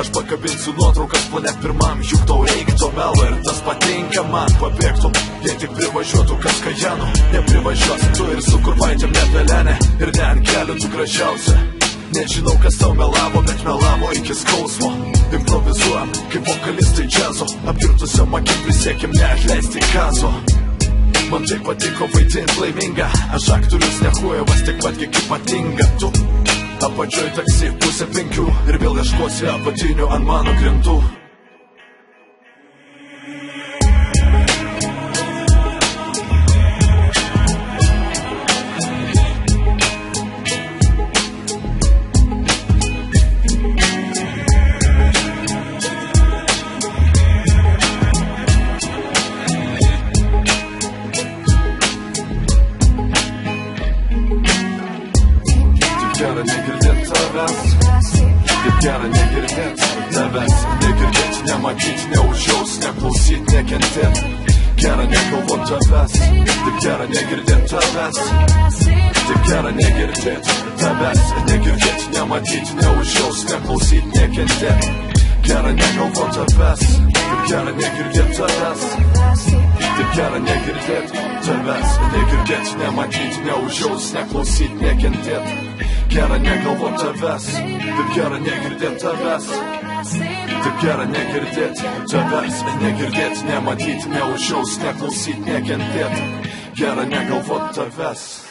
Aš pakabinsiu nuotraukas plane pirmam, juk tau reikia to melo ir tas patinka man. Pabėgtum, jei tik privažiuotų kas Kajanu. Neprivažiuosi tu ir su kurvaitėm net velenė. Ir ne ant kelių tu gražiausia. Nežinau kas tau melavo, bet melavo iki skausmo. Improvizuojam, kaip vokalistai džiazo. Apkirtusiam akim prisiekėm neatleisti gazo. Man tai patiko vaidint laimingą. Aš aktorius nehujevas, tik pat kiek ypatinga. Tu apačioj taksi 4:30 ir vėl ieškosi apatinių ant mano grindų. Gera negirdėt tavęs, kaip gera negirdėt tavęs. Negirdėt, nematyt, neužjaus, neklausyt, nekentėt. Gera nekalbot tavęs, taip gera negirdėt tavęs. Taip gera negirdėt tavęs. Negirdėt, nematyt, neužjaus, neklausyt, nekentėt. Gera nekalbot tavęs, taip gera negirdėt tavęs. Taip gera negirdėt tavęs. Negirdėt, nematyt, neužjaus, neklausyt, nekentėt. Gera negalvot tavęs, taip gera negirdėt tavęs. Taip gera negirdėt tavęs. Negirdėt, nematyt, neužjaus, neklausyt, nekentėt. Gera negalvot tavęs.